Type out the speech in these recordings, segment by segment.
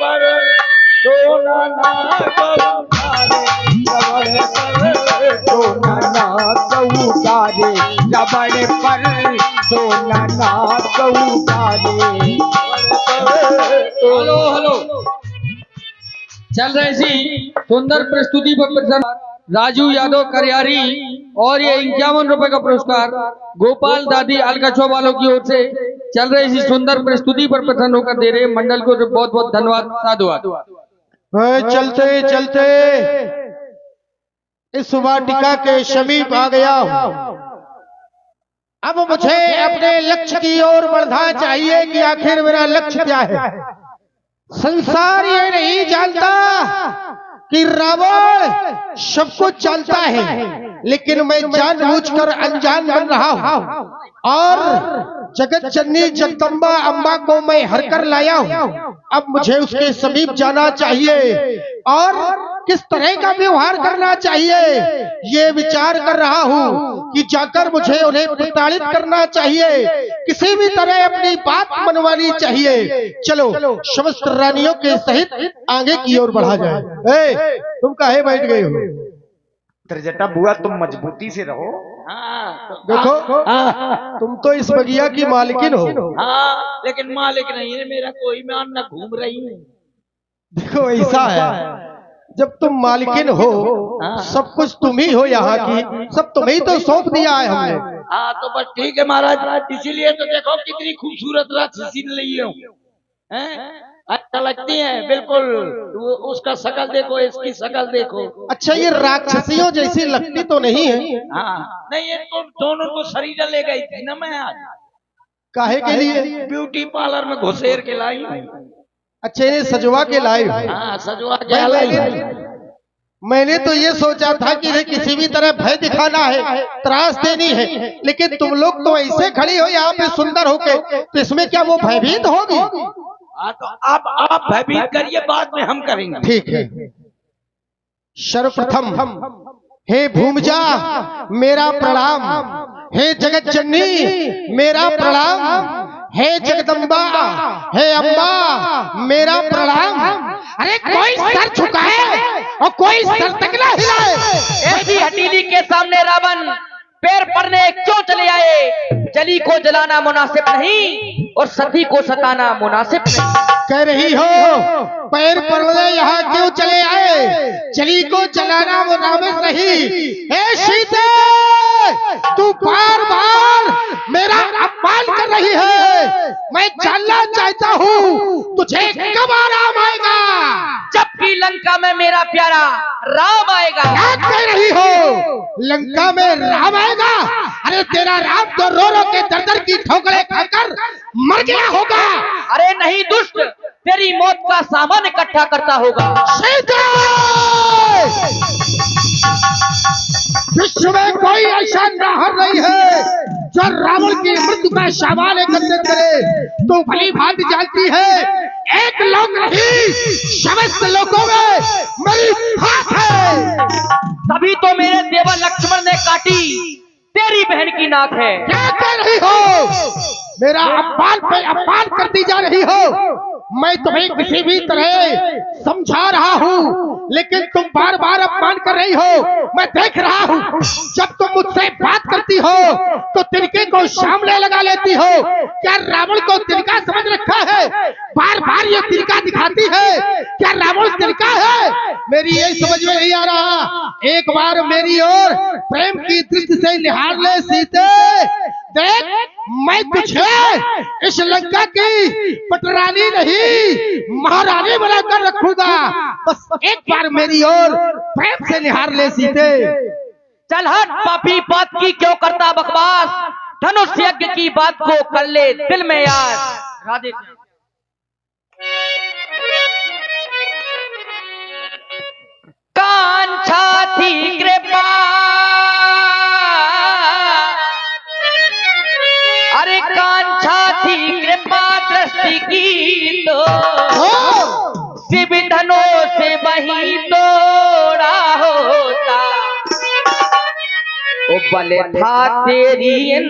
पर सोना नाक उतारे रबड़ पर सोना नाक उतारे रबड़ पर सोना नाक उतारे। हेलो हेलो चल रहे सी सुंदर प्रस्तुति पर प्रसन्न राजू यादव करियारी और ये 51 रुपए का पुरस्कार गोपाल दादी अलगछो वालों की ओर से चल रही इसी सुंदर प्रस्तुति पर प्रसन्न होकर दे रहे मंडल को बहुत बहुत धन्यवाद साधुवाद। चलते चलते इस वाटिका के समीप आ गया हूँ। अब मुझे अपने लक्ष्य की ओर बढ़ना चाहिए कि आखिर मेरा लक्ष्य क्या है। संसार ये नहीं जानता कि रावण सब कुछ जानता है, लेकिन मैं जानबूझकर अनजान बन रहा हूँ और जगत जननी जगदम्बा अम्बा को मैं हर कर लाया हूँ। अब मुझे उसके समीप जाना चाहिए और किस तरह का व्यवहार करना चाहिए ये विचार कर रहा हूँ कि जाकर मुझे उन्हें प्रताड़ित करना चाहिए, किसी भी तरह अपनी बात मनवानी चाहिए। चलो समस्त रानियों के सहित आगे की ओर बढ़ा जाए। तुम काहे बैठ गए हो? त्रिजटा बुआ तुम मजबूती से रहो। देखो तुम तो इस बगिया की मालकिन हो। हाँ, लेकिन मालिक नहीं है मेरा कोई, मैं अन्ना घूम रही हूँ। देखो ऐसा है, जब तुम मालकिन हो सब कुछ तुम ही हो, यहाँ की सब तुम्हें तो सौंप दिया है हमने। हाँ तो बस ठीक है महाराज, इसीलिए तो देखो कितनी खूबसूरत राक्षसी ली हूँ, अच्छा लगती है बिल्कुल। उसका शकल देखो, इसकी शकल देखो। अच्छा ये राक्षसियों जैसी लगती तो नहीं है? हाँ नहीं, ये तो दोनों को शरीर ले गई थी ना मैं आज। काहे के लिए? ब्यूटी पार्लर में घुसेर के लाई। अच्छा इन्हें सजवा के लाई? हाँ सजवा के लाई। मैंने तो ये सोचा था कि इन्हें किसी भी तरह भय दिखाना है, त्रास देनी है, लेकिन तुम लोग तो ऐसे खड़ी हो यहाँ पे सुंदर होके, तो इसमें क्या वो भयभीत होगी? तो अब आप भयभीत करिए, बाद में हम करेंगे। ठीक है। सर्वप्रथम हे भूमजा मेरा प्रणाम, हे जगत जननी मेरा प्रणाम, हे जगदम्बा हे अम्बा मेरा प्रणाम। अरे कोई सर झुकाए और कोई सर तक ना हिलाए। ऐसी हटीली के सामने रावण पैर पड़ने क्यों चले आए? जली को जलाना मुनासिब नहीं और सती को सताना मुनासिब नहीं। कह रही हो पैर पड़ने यहाँ क्यों चले आए? जली को जलाना मुनासिब नहीं। हे सीते तू बार बार मेरा अपमान कर रही है। मैं जानना चाहता हूँ तुझे कब आराम आएगा? जबकि लंका में मेरा प्यारा राम आएगा। क्या कह रही हो? लंका में राम आएगा? अरे तेरा राम तो रो रो के दर दर की ठोकरें खाकर मर गया होगा। अरे नहीं दुष्ट, तेरी मौत का सामान इकट्ठा करता होगा। विश्व में कोई ऐसा नाहर नहीं है जो रावण की मृत्यु का सामान एकत्रित करे। तो भली भांति जानती है एक लोक नहीं समस्त लोकों में मेरी हाथ है। तभी तो मेरे देवर लक्ष्मण ने काटी तेरी बहन की नाक है। क्या कह रही हो? मेरा अपमान पे अपमान करती जा रही हो। मैं तुम्हें किसी भी तरह समझा रहा हूँ, लेकिन तुम बार बार अपमान कर रही हो। मैं देख रहा हूँ जब तुम मुझसे बात करती हो तो तिनके को सामने लगा लेती हो। क्या रावण को तिनका समझ रखा है? बार बार ये तिनका दिखाती है। क्या रावण तिनका है? मेरी ये समझ में नहीं आ रहा। एक बार मेरी ओर प्रेम की दृष्टि से निहार ले सीते। देख मैं तुझे इस लंका की पटरानी नहीं महारानी बनाकर रखूंगा। बस एक बार मेरी ओर प्रेम से निहार ले सीते। चल हट पापी, बात की क्यों करता बकवास? धनुष यज्ञ की बात को कर ले दिल में याद। राधे कांछा थी कृपा, अरे कांछा थी कृपा दृष्टि की तो शिव धनुष से वही तोड़ा होता। ओ बल था तेरी इन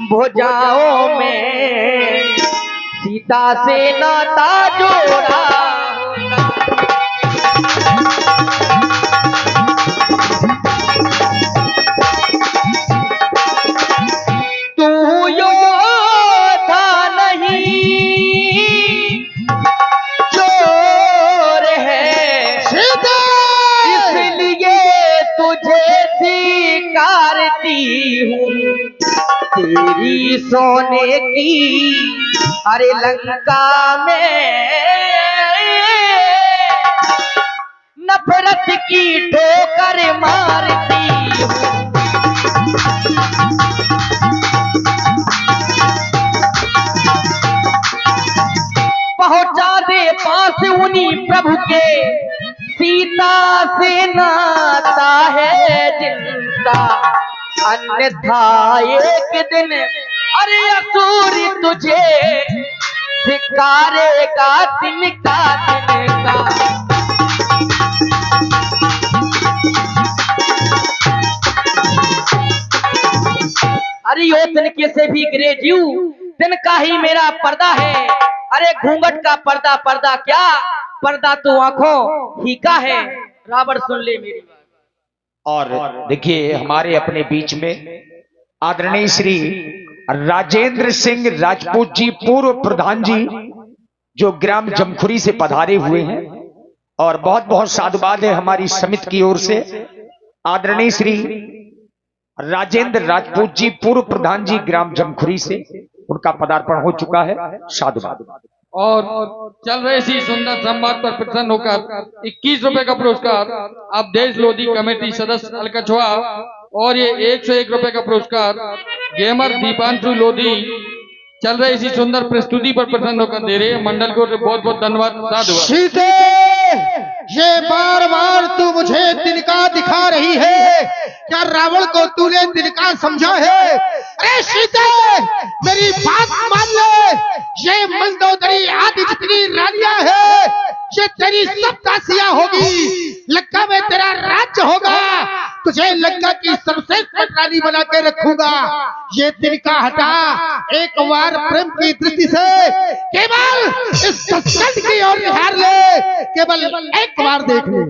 भुजाओं में सीता से नाता जोड़ा तेरी सोने की अरे लंका में नफरत की ठोकर मारती हूँ। पहुंचा दे पास उन्हीं प्रभु के सीता से नाता है जिनका, अन्यथा एक दिन अरे असुर तुझे धिक्कारेगा तिनका तिनका। अरे यो तिनके से भी गिरे जीव, तिनका ही मेरा पर्दा है। अरे घूंघट का पर्दा पर्दा क्या, पर्दा तो आंखों ही का है। रावण सुन ले मेरी बात। और देखिए हमारे अपने बीच में आदरणीय श्री राजेंद्र सिंह राजपूत जी, पूर्व प्रधान जी, जो ग्राम जमखुरी से पधारे हुए हैं, और बहुत बहुत साधुवाद है हमारी समिति की ओर से। आदरणीय श्री राजेंद्र राजपूत जी, पूर्व प्रधान जी, ग्राम जमखुरी से, उनका पदार्पण हो चुका है। साधुवाद। और चल रहे इसी सुंदर संवाद पर प्रसन्न होकर 21 रुपए का पुरस्कार अवधेश लोधी कमेटी सदस्य अलकछवा, और ये 101 रुपए का पुरस्कार गेमर दीपांशु लोधी चल रहे इसी सुंदर प्रस्तुति पर प्रसन्न होकर दे रहे। मंडल को बहुत बहुत धन्यवाद। साधुवाद। सीते, ये बार बार तू मुझे तिनका दिखा रही है, क्या रावण को तूने तिनका समझा है? अरे सीते, मेरी बात मान ले, ये मंदोदरी आदि जितनी रानियां है, ये तेरी सब दासियां होगी। लंका में तेरा राज्य होगा, तुझे लंका की सर्वश्रेष्ठ रानी बना के रखूंगा। ये तिनका हटा, एक बार प्रेम की दृष्टि से केवल इस सत्संग की ओर निहार ले, केवल एक बार देख ले।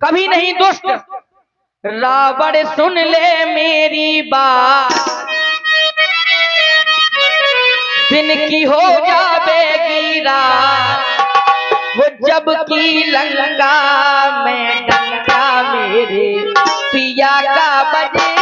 कभी नहीं दुष्ट रावण सुन ले मेरी बात, दिन की हो जावेगी रात, वो जब की लंका में डंका मेरे पिया का बजे।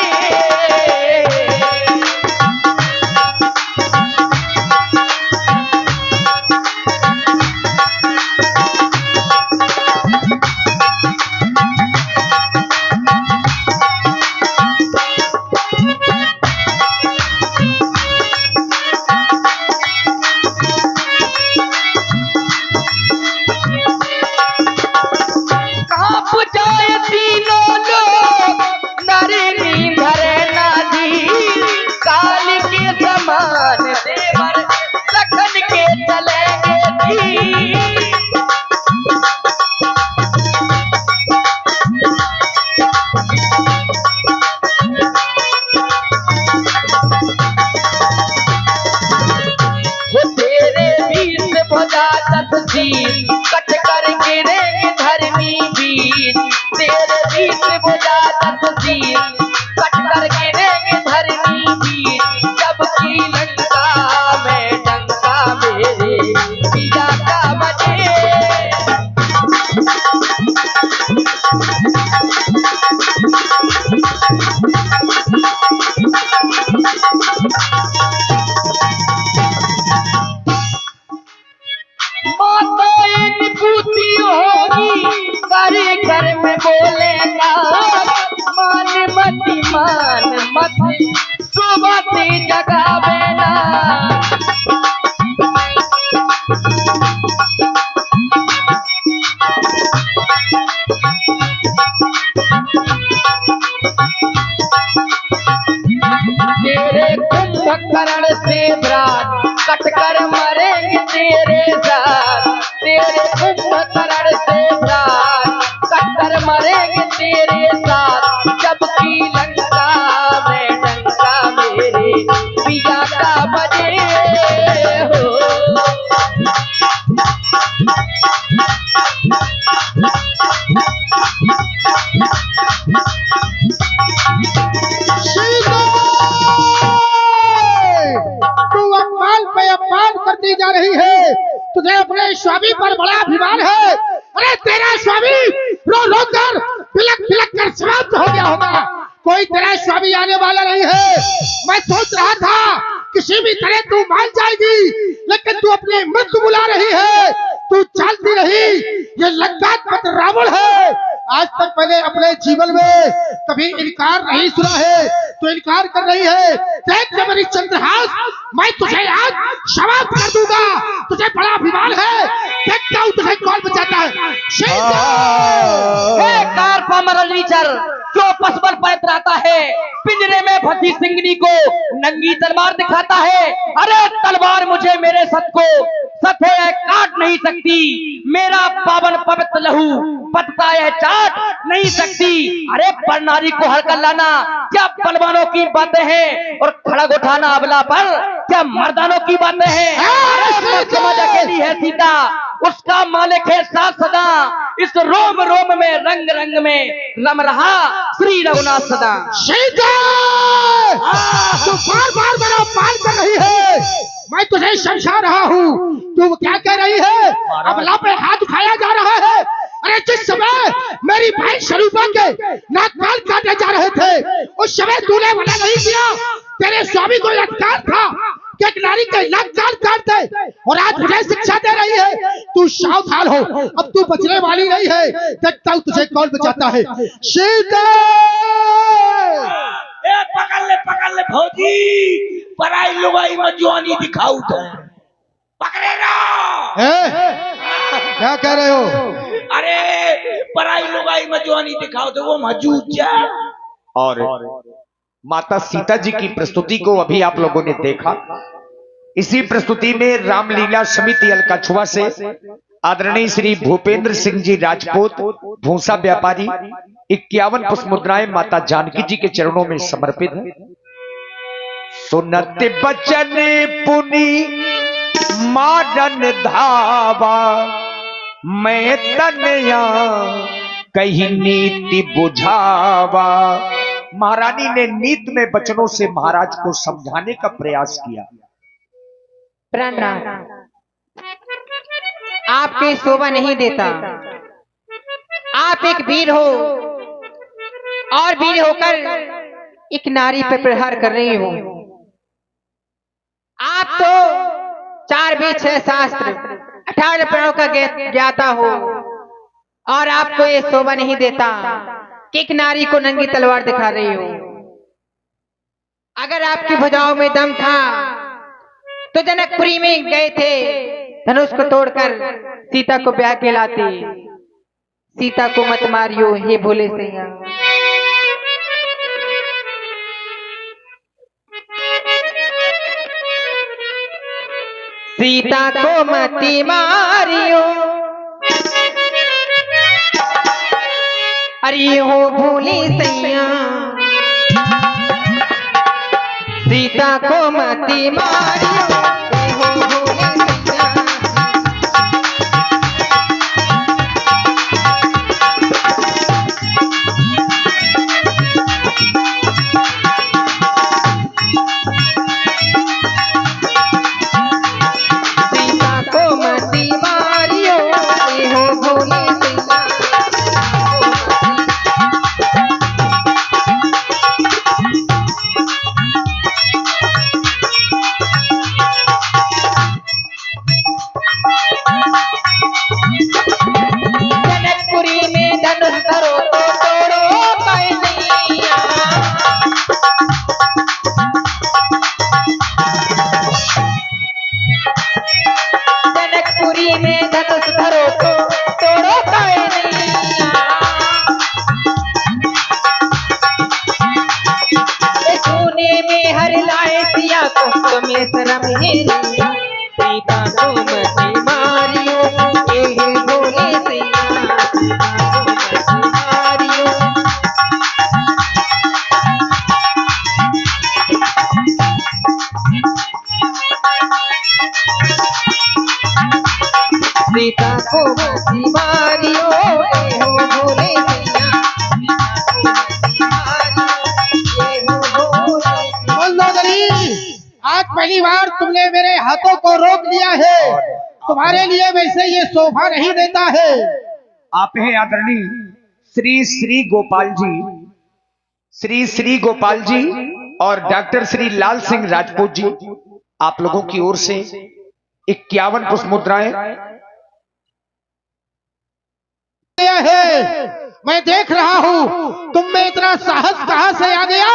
कट कर गिरे धरनी बीच, तेरे बीच बुझा तस्वीर, कट कर गिरे धरनी बीच, जब की लंका में डंका मेरे पिया का बजे। घर में बोले ना मान मती मान मती, सुबह जगावे ना। तेरे कुंभकर्ण से रात कट कर मरेंगे तेरे साथ, तेरे कुंभकर्ण से रात कट कर मरेंगे तेरे साथ, जब की लंका में डंका मेरे पिया का बजे हो। तू अपमान पे अपमान करती जा रही है, तुझे अपने स्वामी पर बड़ा अभिमान है। अरे तेरा स्वामी रो रो कर पिलक पिलक कर समाप्त हो गया होगा, कोई तेरा स्वामी आने वाला नहीं है। मैं सोच रहा था किसी भी तरह तू मान जाएगी, लेकिन तू अपनी हिम्मत को बुला रही है, तू चलती रही। ये लंकापति रावण है। आज तक मैंने अपने जीवन में कभी इनकार नहीं सुना है, तो इनकार कर रही है। देख ले मेरी चंद्रहास, मैं तुझे आज क्षमा कर दूंगा। तुझे बड़ा अभिमान है, देखता हूँ तुझे कौन बचाता है। कार पामर नीचर जो पसबर पर रहता है, पिंजरे में फंसी सिंगनी को नंगी तलवार दिखाता है। अरे तलवार मुझे मेरे सत को सत है काट नहीं सकती, मेरा पावन पवित्र लहू पतता है चाट नहीं सकती। अरे पर नारी को हर कर लाना क्या बलवानों की बातें हैं, और खड़ग उठाना अबला पर क्या मर्दानों की बातें हैं। अरे समझ अकेली है सीता, उसका मालिक है साथ सदा, इस रोम रोम में रंग रंग में रम रहा श्री रघुनाथ सदा। सीता, तू बार बार मेरा अपमान कर रही है, मैं तुझे समझा रहा हूँ। तू क्या कह रही है? अबला पे हाथ उठाया जा रहा है। अरे जिस समय मेरी भाई स्वरूपा के नाक कान काटे जा रहे थे, उस समय तूने मना नहीं किया। तेरे स्वामी को अधिकार था कि एक नारी के नाक कान काट दे, और आज मुझे शिक्षा दे रही है। तू सावधान हो, अब तू बचने वाली नहीं है। देखता हूँ तुझे कौन बचाता है। सीता, पकड़ ले भौजी, पराई लुगाई में जवानी दिखाऊ तो पकड़े ना। क्या कह रहे हो? अरे पराई लुगाई में जवानी दिखाओ तो वो मौजूद जा। और माता सीता जी की प्रस्तुति को अभी आप लोगों ने देखा। इसी प्रस्तुति में रामलीला समिति अलकछुआ से आदरणीय श्री भूपेंद्र सिंह जी राजपूत भूसा व्यापारी 51 पुष्प मुद्राएं माता जानकी जी के चरणों में समर्पित है। सुनत बचन पुनी मारन धावा, मैं तनया कहीं नीति बुझावा। महारानी ने नीत में वचनों से महाराज को समझाने का प्रयास किया। प्रणाम, आपके शोभा नहीं देता। आप एक वीर हो, और वीर होकर एक नारी पर प्रहार कर रही हो। आप तो 4 वेद 6 शास्त्र 18 प्राणों का ज्ञाता हो, और आपको ये शोभा नहीं देता कि एक नारी को नंगी तलवार दिखा रही हो। अगर आपकी भुजाओं में दम था तो जनकपुरी में गए थे, धनुष को तोड़कर सीता को ब्याह के लाते। सीता को मत मारियो हे भोले सैया। सीता को मत मारियो अरे हो भोले सैया। सीता को मत मारियो हो भोले सैया। सीता को मत मारियो हो भोले सैया। जनकपुरी में धनुष धरो तो तोड़ो कैसैया। जनकपुरी में धनुष धरो तो तोड़ो कैसैया। सोने में हर लाए सिया को तुम्हें शर्म है नहीं। सीता को मत मारियो हे भोले सैया। सीता को मत मारियो। सीता को मत मारियो हे भोले सैया। सीता को मत मारियो हे भोले सैया। मंदोदरी, आज पहली बार तुमने मेरे हाथों को रोक लिया है। तुम्हारे लिए वैसे ये शोभा नहीं देता है। आप हैं आदरणीय श्री श्री गोपाल जी श्री श्री गोपाल जी और डॉक्टर श्री लाल सिंह राजपूत जी, आप लोगों की ओर से 51 पुष्प मुद्राएं। है मैं देख रहा हूँ तुम में इतना साहस कहां से आ गया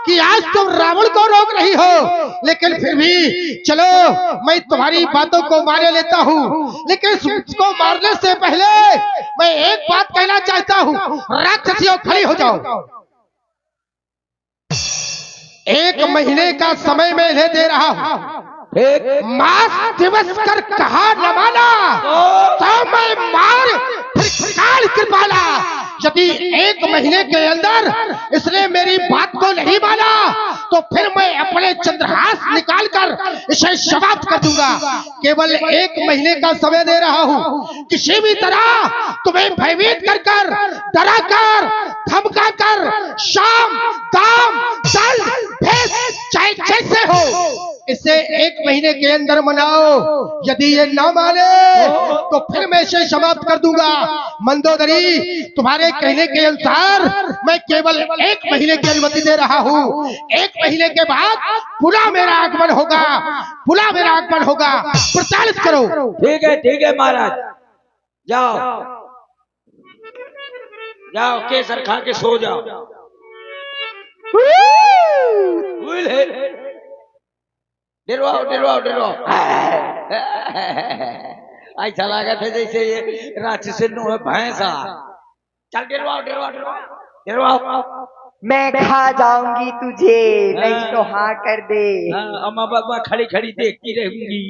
कि आज तुम रावण को रोक रही हो। लेकिन फिर भी चलो मैं तुम्हारी बातों को मान लेता हूँ, लेकिन उसको मारने से पहले मैं एक बात कहना चाहता हूँ। राक्षसियों खड़ी हो जाओ। 1 महीने का समय मैं इन्हें दे रहा हूँ। मास दिवस कर कहा न माना तो मैं मार काल कृपाला। यदि 1 महीने के अंदर इसने मेरी बात को नहीं माना तो फिर मैं अपने चंद्रहास निकालकर इसे समाप्त कर दूंगा। केवल 1 महीने का समय दे रहा हूँ। किसी भी तरह तुम्हें भयभीत कर कर, डरा कर, धमका कर, शाम दाम दल भेद चाहे जैसे हो इसे 1 महीने के अंदर मनाओ। यदि ये ना माने तो फिर मैं इसे समाप्त कर दूंगा। मंदोदरी, तुम्हारे कहने के अनुसार मैं केवल 1 महीने की अनुमति दे रहा हूँ। 1 महीने के बाद पुनः मेरा आगमन होगा, पुनः मेरा आगमन होगा। प्रचारित करो। ठीक है महाराज, जाओ जाओ, केसर खा के सो जाओ। डरवाओ ऐसा लगा था जैसे ये राक्षस नु है भैंसा। चल डरवाओ। मैं खा जाऊंगी तुझे, नहीं तो हाँ कर दे। अम्मा बाबा खड़ी खड़ी देखती रहूंगी।